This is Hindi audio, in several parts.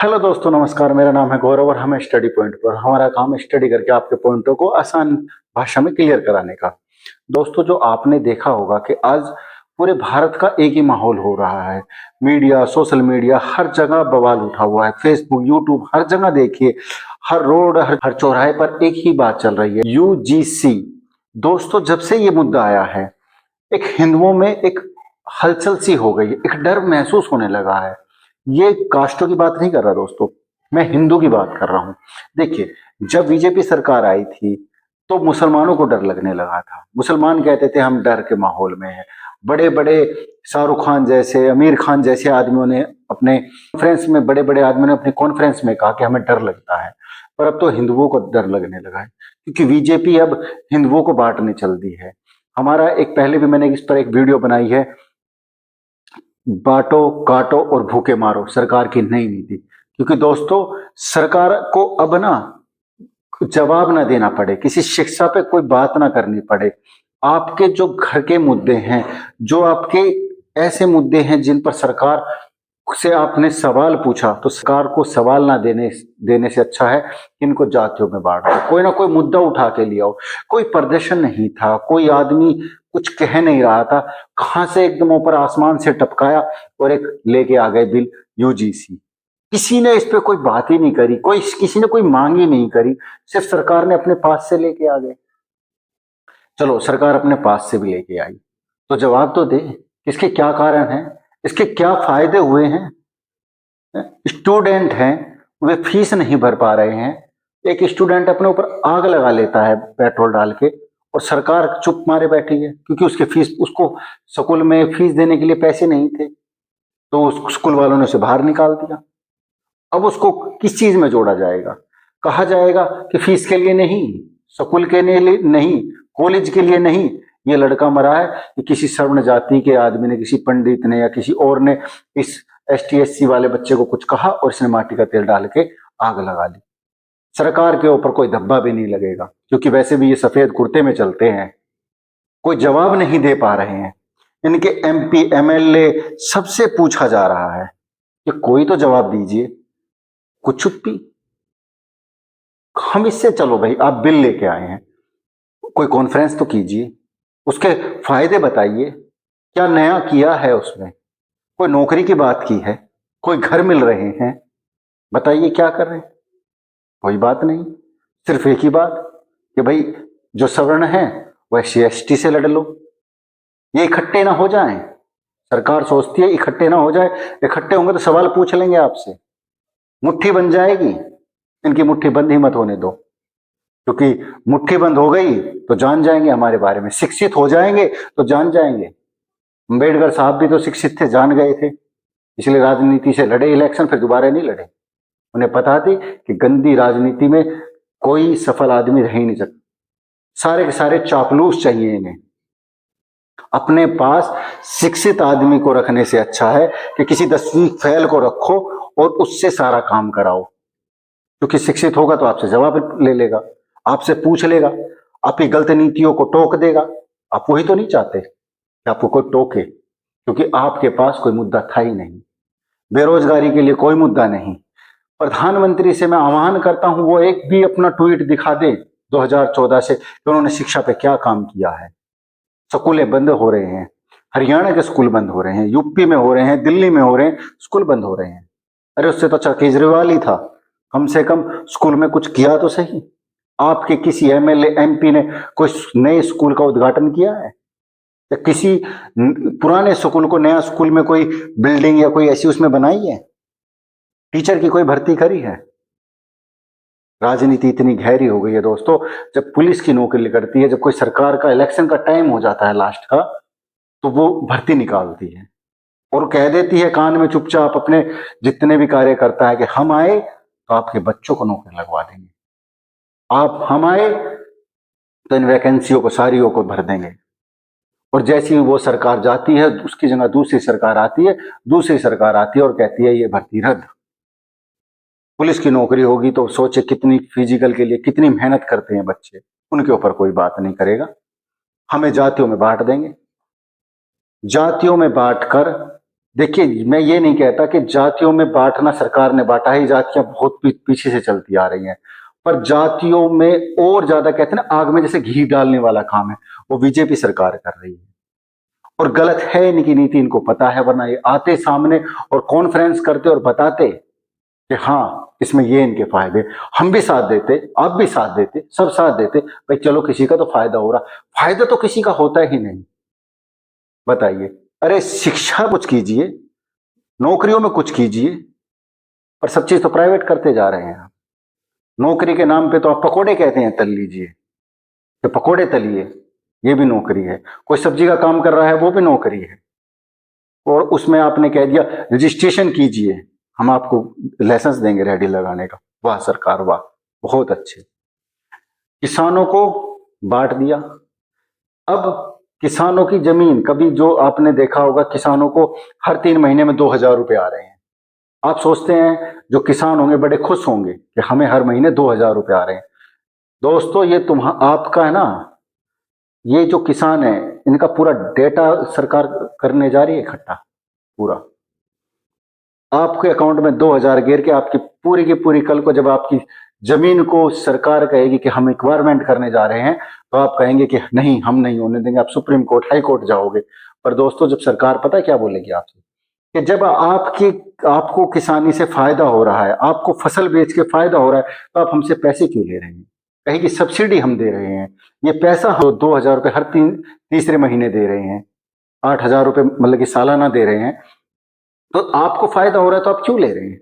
हेलो दोस्तों, नमस्कार। मेरा नाम है गौरव और हम स्टडी पॉइंट पर। हमारा काम है स्टडी करके आपके पॉइंटों को आसान भाषा में क्लियर कराने का। दोस्तों, जो आपने देखा होगा कि आज पूरे भारत का एक ही माहौल हो रहा है। मीडिया, सोशल मीडिया, हर जगह बवाल उठा हुआ है। फेसबुक, यूट्यूब, हर जगह देखिए, हर रोड, हर चौराहे पर एक ही बात चल रही है, यूजीसी। दोस्तों, जब से ये मुद्दा आया है, एक हिंदुओं में एक हलचल सी हो गई है, एक डर महसूस होने लगा है। ये कास्टों की बात नहीं कर रहा दोस्तों, मैं हिंदू की बात कर रहा हूं। देखिए, जब बीजेपी सरकार आई थी तो मुसलमानों को डर लगने लगा था। मुसलमान कहते थे हम डर के माहौल में हैं। बड़े बड़े शाहरुख खान जैसे, आमिर खान जैसे आदमियों ने अपने कॉन्फ्रेंस में, बड़े बड़े आदमियों ने अपनी कॉन्फ्रेंस में कहा कि हमें डर लगता है। पर अब तो हिंदुओं को डर लगने लगा है, क्योंकि बीजेपी अब हिंदुओं को बांटने चल दी है। हमारा एक, पहले भी मैंने इस पर एक वीडियो बनाई है, बांटो काटो और भूखे मारो, सरकार की नई नीति। क्योंकि दोस्तों, सरकार को अब ना जवाब ना देना पड़े, किसी शिक्षा पे कोई बात ना करनी पड़े। आपके जो घर के मुद्दे हैं, जो आपके ऐसे मुद्दे हैं जिन पर सरकार से आपने सवाल पूछा, तो सरकार को सवाल ना देने देने से अच्छा है कि इनको जातियों में बांट दो। कोई ना कोई मुद्दा उठा के ले आओ। कोई प्रदर्शन नहीं था, कोई आदमी कुछ कह नहीं रहा था, कहां से एकदम ऊपर आसमान से टपकाया और एक लेके आ गए बिल, यूजीसी। किसी ने इस पे कोई बात ही नहीं करी, कोई किसी ने कोई मांग ही नहीं करी, सिर्फ सरकार ने अपने पास से लेके आ गए। चलो, सरकार अपने पास से भी लेके आई तो जवाब तो दे, इसके क्या कारण है, इसके क्या फायदे हुए हैं। स्टूडेंट हैं, वे फीस नहीं भर पा रहे हैं। एक स्टूडेंट अपने ऊपर आग लगा लेता है पेट्रोल डाल के, और सरकार चुप मारे बैठी है, क्योंकि उसके फीस, उसको स्कूल में फीस देने के लिए पैसे नहीं थे, तो उस स्कूल वालों ने उसे बाहर निकाल दिया। अब उसको किस चीज में जोड़ा जाएगा? कहा जाएगा कि फीस के लिए नहीं, स्कूल के लिए नहीं, कॉलेज के लिए नहीं। ये लड़का मरा है कि किसी सवर्ण जाति के आदमी ने, किसी पंडित ने या किसी और ने इस ST SC वाले बच्चे को कुछ कहा और इसने माटी का तेल डाल के आग लगा ली। सरकार के ऊपर कोई धब्बा भी नहीं लगेगा, क्योंकि वैसे भी ये सफेद कुर्ते में चलते हैं। कोई जवाब नहीं दे पा रहे हैं। इनके MP MLA सबसे पूछा जा रहा है कि कोई तो जवाब दीजिए। कुछ चुप्पी। हम इससे, चलो भाई, आप बिल लेके आए हैं, कोई कॉन्फ्रेंस तो कीजिए, उसके फायदे बताइए, क्या नया किया है उसमें। कोई नौकरी की बात की है, कोई घर मिल रहे हैं, बताइए क्या कर रहे हैं। कोई बात नहीं, सिर्फ एक ही बात कि भाई जो सवर्ण है वह SC ST से लड़ लो, ये इकट्ठे ना हो जाएं। सरकार सोचती है इकट्ठे ना हो जाए, इकट्ठे होंगे तो सवाल पूछ लेंगे आपसे, मुट्ठी बन जाएगी। इनकी मुट्ठी बंद ही मत होने दो, क्योंकि मुट्ठी बंद हो गई तो जान जाएंगे हमारे बारे में, शिक्षित हो जाएंगे तो जान जाएंगे। अम्बेडकर साहब भी तो शिक्षित थे, जान गए थे, इसलिए राजनीति से लड़े इलेक्शन, फिर दोबारा नहीं लड़े। उन्हें पता थी कि गंदी राजनीति में कोई सफल आदमी रह ही नहीं सकता, सारे के सारे चापलूस चाहिए इन्हें। अपने पास शिक्षित आदमी को रखने से अच्छा है कि किसी 10वीं फेल को रखो और उससे सारा काम कराओ, क्योंकि शिक्षित होगा तो आपसे जवाब ले लेगा, आपसे पूछ लेगा, आपकी गलत नीतियों को टोक देगा। आप वही तो नहीं चाहते कि आपको कोई टोके, क्योंकि आपके पास कोई मुद्दा था ही नहीं। बेरोजगारी के लिए कोई मुद्दा नहीं। प्रधानमंत्री से मैं आह्वान करता हूं, वो एक भी अपना ट्वीट दिखा दे 2014 से कि उन्होंने शिक्षा पे क्या काम किया है। स्कूलें बंद हो रहे हैं, हरियाणा के स्कूल बंद हो रहे हैं, यूपी में हो रहे हैं, दिल्ली में हो रहे हैं, स्कूल बंद हो रहे हैं। अरे उससे तो अच्छा केजरीवाल ही था, कम से कम स्कूल में कुछ किया तो सही। आपके किसी MLA MP ने कोई नए स्कूल का उद्घाटन किया है, या किसी पुराने स्कूल को नया स्कूल में कोई बिल्डिंग या कोई ऐसी उसमें बनाई है? टीचर की कोई भर्ती करी है? राजनीति इतनी गहरी हो गई है दोस्तों, जब पुलिस की नौकरी करती है, जब कोई सरकार का इलेक्शन का टाइम हो जाता है लास्ट का, तो वो भर्ती निकालती है और कह देती है कान में चुपचाप अपने जितने भी कार्यकर्ता है कि हम आए तो आपके बच्चों को नौकरी लगवा देंगे, आप हम आए तो इन वैकेंसियों को सारियों को भर देंगे। और जैसी वो सरकार जाती है, उसकी जगह दूसरी सरकार आती है, दूसरी सरकार आती है और कहती है ये भर्ती रद्द। पुलिस की नौकरी होगी तो सोचे कितनी फिजिकल के लिए कितनी मेहनत करते हैं बच्चे, उनके ऊपर कोई बात नहीं करेगा। हमें जातियों में बांट देंगे, जातियों में बांटकर देखिए, मैं ये नहीं कहता कि जातियों में बांटना सरकार ने बांटा है, जातियां बहुत पीछे से चलती आ रही हैं, पर जातियों में और ज्यादा कहते हैं ना, आग में जैसे घी डालने वाला काम है, वो बीजेपी सरकार कर रही है। और गलत है, इनकी नीति इनको पता है, वरना ये आते सामने और कॉन्फ्रेंस करते और बताते कि हाँ इसमें ये इनके फायदे, हम भी साथ देते, आप भी साथ देते, सब साथ देते, भाई चलो किसी का तो फायदा हो रहा। फायदा तो किसी का होता ही नहीं, बताइए। अरे शिक्षा कुछ कीजिए, नौकरियों में कुछ कीजिए, पर सब चीज तो प्राइवेट करते जा रहे हैं आप। नौकरी के नाम पे तो आप पकोड़े कहते हैं, तल लीजिए, तो पकोड़े तलिए, ये भी नौकरी है। कोई सब्जी का काम कर रहा है, वो भी नौकरी है। और उसमें आपने कह दिया रजिस्ट्रेशन कीजिए, हम आपको लाइसेंस देंगे रेडी लगाने का। वाह सरकार वाह, बहुत अच्छे। किसानों को बांट दिया। अब किसानों की जमीन, कभी जो आपने देखा होगा किसानों को हर 3 महीने में 2,000 रुपए आ रहे हैं। आप सोचते हैं जो किसान होंगे बड़े खुश होंगे कि हमें हर महीने 2,000 रुपए आ रहे हैं। दोस्तों ये आपका है ना, ये जो किसान है इनका पूरा डेटा सरकार करने जा रही है इकट्ठा। पूरा आपके अकाउंट में 2,000 गिर के आपकी पूरी की पूरी, कल को जब आपकी जमीन को सरकार कहेगी कि हम एक्वायरमेंट करने जा रहे हैं, तो आप कहेंगे कि नहीं हम नहीं होने देंगे, आप सुप्रीम कोर्ट हाई कोर्ट जाओगे। पर दोस्तों जब सरकार पता है क्या बोलेगी आपसे, कि जब आपको किसानी से फायदा हो रहा है, आपको फसल बेच के फायदा हो रहा है, तो आप हमसे पैसे क्यों ले रहे हैं। कहेगी सब्सिडी हम दे रहे हैं, ये पैसा 2,000 रुपए हर तीसरे महीने दे रहे हैं, 8,000 रुपए मतलब कि सालाना दे रहे हैं, तो आपको फायदा हो रहा है तो आप क्यों ले रहे हैं।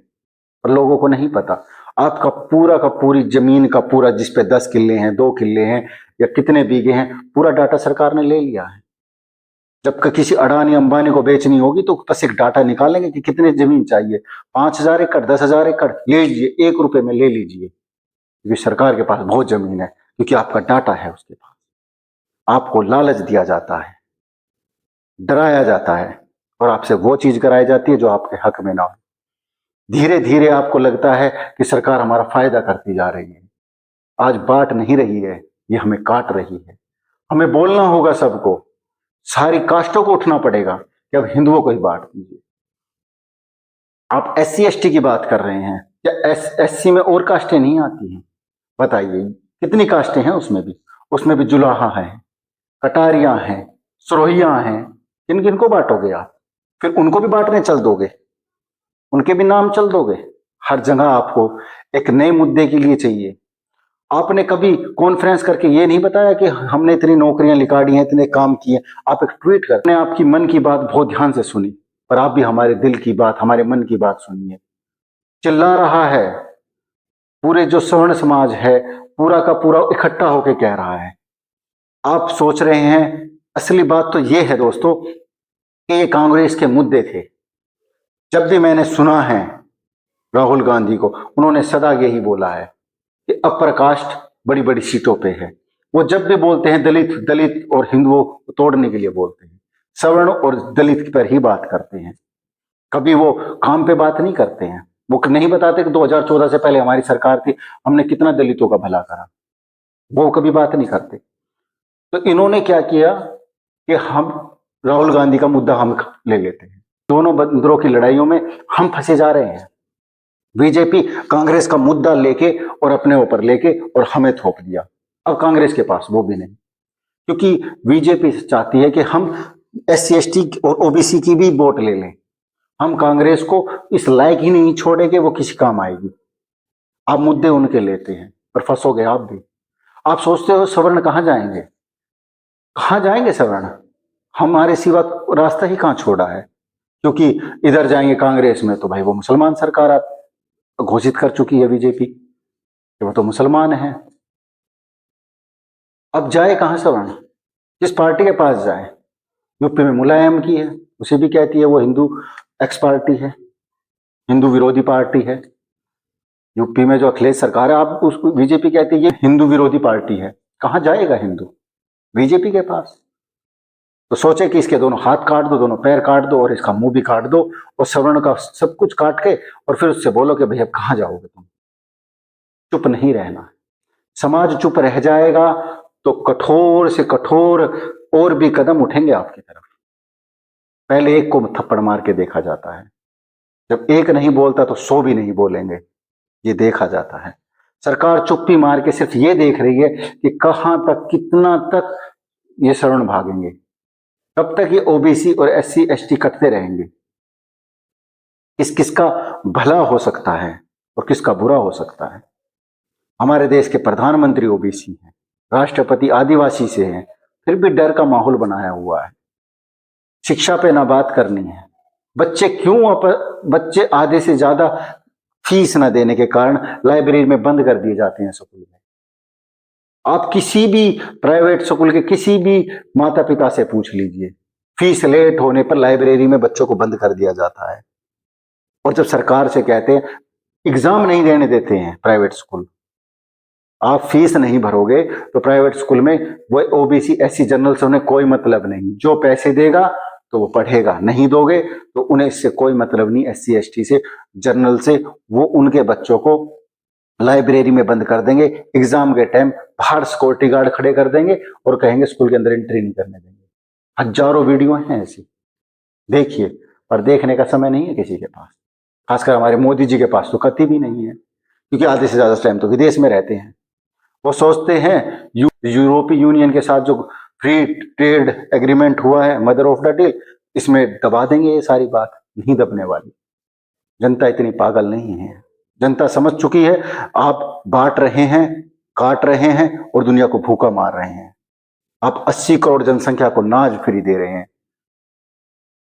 पर लोगों को नहीं पता, आपका पूरा का पूरी जमीन का पूरा, जिसपे 10 किले हैं, 2 किले हैं, या कितने बीघे हैं, पूरा डाटा सरकार ने ले लिया है। जब किसी अडानी अंबानी को बेचनी होगी तो बस एक डाटा निकालेंगे कि कितने जमीन चाहिए, 5,000 एकड़, 10,000 एकड़, ले लीजिए, 1 रुपए में ले लीजिए, क्योंकि सरकार के पास बहुत जमीन है, क्योंकि आपका डाटा है उसके पास। आपको लालच दिया जाता है, डराया जाता है, और आपसे वो चीज कराई जाती है जो आपके हक में ना हो। धीरे धीरे आपको लगता है कि सरकार हमारा फायदा करती जा रही है। आज बांट नहीं रही है, ये हमें काट रही है। हमें बोलना होगा सबको, सारी कास्टों को उठना पड़ेगा कि अब हिंदुओं को ही बांट दीजिए। आप SC ST की बात कर रहे हैं, क्या SC में और कास्टें नहीं आती हैं। बताइए कितनी कास्टें हैं उसमें भी जुलाहा है, कटारियां हैं, सरोहियां हैं। किन किन को बांटोगे आप, फिर उनको भी बांटने चल दोगे, उनके भी नाम चल दोगे। हर जगह आपको एक नए मुद्दे के लिए चाहिए। आपने कभी कॉन्फ्रेंस करके ये नहीं बताया कि हमने इतनी नौकरियां निकाली हैं, इतने काम किए। आप एक ट्वीट करने, आपकी मन की बात बहुत ध्यान से सुनी, पर आप भी हमारे दिल की बात, हमारे मन की बात सुनिए। चिल्ला रहा है, पूरे जो सवर्ण समाज है पूरा का पूरा इकट्ठा होकर कह रहा है। आप सोच रहे हैं, असली बात तो ये है दोस्तों कि ये कांग्रेस के मुद्दे थे। जब भी मैंने सुना है राहुल गांधी को, उन्होंने सदा यही बोला है कि अपर कास्ट बड़ी बड़ी सीटों पे है। वो जब भी बोलते हैं दलित दलित और हिंदुओं को तोड़ने के लिए बोलते हैं, सवर्ण और दलित पर ही बात करते हैं। कभी वो काम पे बात नहीं करते हैं। वो नहीं बताते कि 2014 से पहले हमारी सरकार थी, हमने कितना दलितों का भला करा। वो कभी बात नहीं करते। तो इन्होंने क्या किया कि हम राहुल गांधी का मुद्दा हम ले लेते हैं। दोनों बंदरों की लड़ाइयों में हम फंसे जा रहे हैं। बीजेपी कांग्रेस का मुद्दा लेके और अपने ऊपर लेके और हमें थोप दिया। अब कांग्रेस के पास वो भी नहीं, क्योंकि बीजेपी चाहती है कि हम SC ST और OBC की भी वोट ले लें। हम कांग्रेस को इस लायक ही नहीं छोड़ेंगे वो किसी काम आएगी। आप मुद्दे उनके लेते हैं, पर फंसोगे आप भी। आप सोचते हो सवर्ण कहां जाएंगे, कहां जाएंगे सवर्ण, हमारे सिवा रास्ता ही कहां छोड़ा है। क्योंकि इधर जाएंगे कांग्रेस में तो भाई वो मुसलमान सरकार घोषित कर चुकी है बीजेपी कि वो तो मुसलमान है। अब जाए कहां सवर्ण, किस पार्टी के पास जाए। यूपी में मुलायम की है, उसे भी कहती है वो हिंदू एक्स पार्टी है, हिंदू विरोधी पार्टी है। यूपी में जो अखिलेश सरकार है, आप उसको बीजेपी कहती है ये हिंदू विरोधी पार्टी है। कहां जाएगा हिंदू, बीजेपी के पास। तो सोचे कि इसके दोनों हाथ काट दो, दोनों पैर काट दो, और इसका मुंह भी काट दो, और सवर्ण का सब कुछ काट के, और फिर उससे बोलो कि भैया कहां जाओगे तुम। चुप नहीं रहना। समाज चुप रह जाएगा तो कठोर से कठोर और भी कदम उठेंगे आपकी तरफ। पहले एक को थप्पड़ मार के देखा जाता है। जब एक नहीं बोलता तो 100 भी नहीं बोलेंगे, ये देखा जाता है। सरकार चुप्पी मार के सिर्फ ये देख रही है कि कहां तक, कितना तक ये शरण भागेंगे, कब तक ये ओबीसी और एससी एसटी कटते रहेंगे, किसका भला हो सकता है और किसका बुरा हो सकता है। हमारे देश के प्रधानमंत्री ओबीसी हैं, राष्ट्रपति आदिवासी से हैं, फिर भी डर का माहौल बनाया हुआ है। शिक्षा पे ना बात करनी है। बच्चे आधे से ज्यादा फीस ना देने के कारण लाइब्रेरी में बंद कर दिए जाते हैं स्कूल में। आप किसी भी प्राइवेट स्कूल के किसी भी माता पिता से पूछ लीजिए, फीस लेट होने पर लाइब्रेरी में बच्चों को बंद कर दिया जाता है। और जब सरकार से कहते हैं, एग्जाम नहीं देने देते हैं प्राइवेट स्कूल, आप फीस नहीं भरोगे तो प्राइवेट स्कूल में वो ओबीसी एससी जनरल से उन्हें कोई मतलब नहीं। जो पैसे देगा तो वो पढ़ेगा, नहीं दोगे तो उन्हें इससे कोई मतलब नहीं। एससी एसटी से, जनरल से, वो उनके बच्चों को लाइब्रेरी में बंद कर देंगे। एग्जाम के टाइम बाहर सिक्योरिटी गार्ड खड़े कर देंगे और कहेंगे स्कूल के अंदर एंट्री नहीं करने देंगे। हजारों वीडियो हैं ऐसी, देखिए। पर देखने का समय नहीं है किसी के पास, खासकर हमारे मोदी जी के पास तो कति भी नहीं है, क्योंकि आधे से ज्यादा टाइम तो विदेश में रहते हैं। वो सोचते हैं यूरोपीय यूनियन के साथ जो फ्री ट्रेड एग्रीमेंट हुआ है, मदर ऑफ द डील, इसमें दबा देंगे ये सारी बात। नहीं दबने वाली। जनता इतनी पागल नहीं है। जनता समझ चुकी है, आप बांट रहे हैं, काट रहे हैं और दुनिया को भूखा मार रहे हैं। आप 80 करोड़ जनसंख्या को नाज फ्री दे रहे हैं।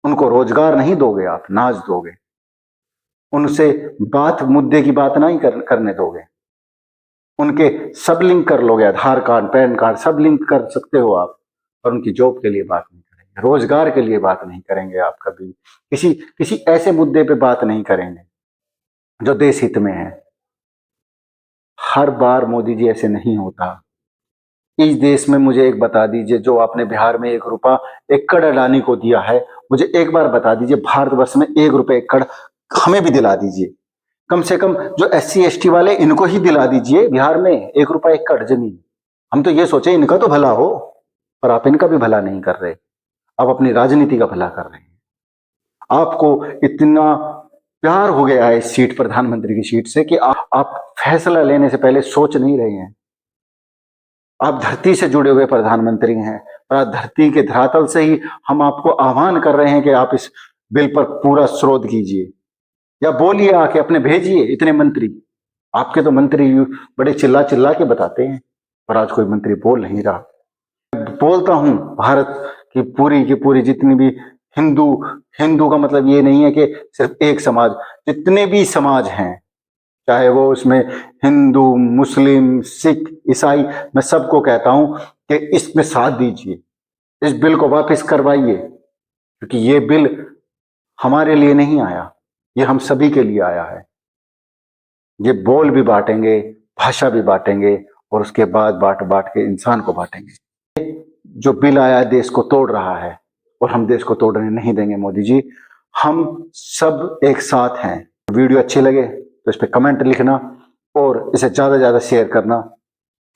उनको रोजगार नहीं दोगे, आप नाज दोगे। उनसे मुद्दे की बात नहीं करने दोगे। उनके सब लिंक कर लोगे, आधार कार्ड, पैन कार्ड सब लिंक कर सकते हो आप, और उनकी जॉब के लिए बात नहीं करेंगे, रोजगार के लिए बात नहीं करेंगे। आप कभी किसी ऐसे मुद्दे पे बात नहीं करेंगे जो देश हित में है। हर बार मोदी जी ऐसे नहीं होता। इस देश में मुझे एक बता दीजिए, जो आपने बिहार में 1 रुपया एकड़ अडानी को दिया है, मुझे एक बार बता दीजिए भारतवर्ष में 1 रुपया एकड़ हमें भी दिला दीजिए। कम से कम जो एससी एसटी वाले, इनको ही दिला दीजिए बिहार में 1 रुपया एकड़ जमीन। हम तो ये सोचे इनका तो भला हो, पर आप इनका भी भला नहीं कर रहे। आप अपनी राजनीति का भला कर रहे हैं। आपको इतना प्यार हो गया है इस सीट, प्रधानमंत्री की सीट से, कि आप फैसला लेने से पहले सोच नहीं रहे हैं। आप धरती से जुड़े हुए प्रधानमंत्री हैं, और धरती के धरातल से ही हम आपको आह्वान कर रहे हैं कि आप इस बिल पर पूरा शोध कीजिए, या बोलिए आके, अपने भेजिए इतने मंत्री। आपके तो मंत्री बड़े चिल्ला चिल्ला के बताते हैं, पर आज कोई मंत्री बोल नहीं रहा। बोलता हूं भारत की पूरी जितनी भी हिंदू का मतलब ये नहीं है कि सिर्फ एक समाज, जितने भी समाज हैं, चाहे वो उसमें हिंदू, मुस्लिम, सिख, ईसाई, मैं सबको कहता हूं कि इसमें साथ दीजिए, इस बिल को वापस करवाइए, क्योंकि ये बिल हमारे लिए नहीं आया, ये हम सभी के लिए आया है। ये बोल भी बांटेंगे, भाषा भी बांटेंगे, और उसके बाद बांट बांट के इंसान को बांटेंगे। जो बिल आया देश को तोड़ रहा है, और हम देश को तोड़ने नहीं देंगे मोदी जी। हम सब एक साथ हैं। वीडियो अच्छी लगे तो इस पर कमेंट लिखना और इसे ज्यादा से ज्यादा शेयर करना।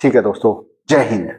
ठीक है दोस्तों, जय हिंद।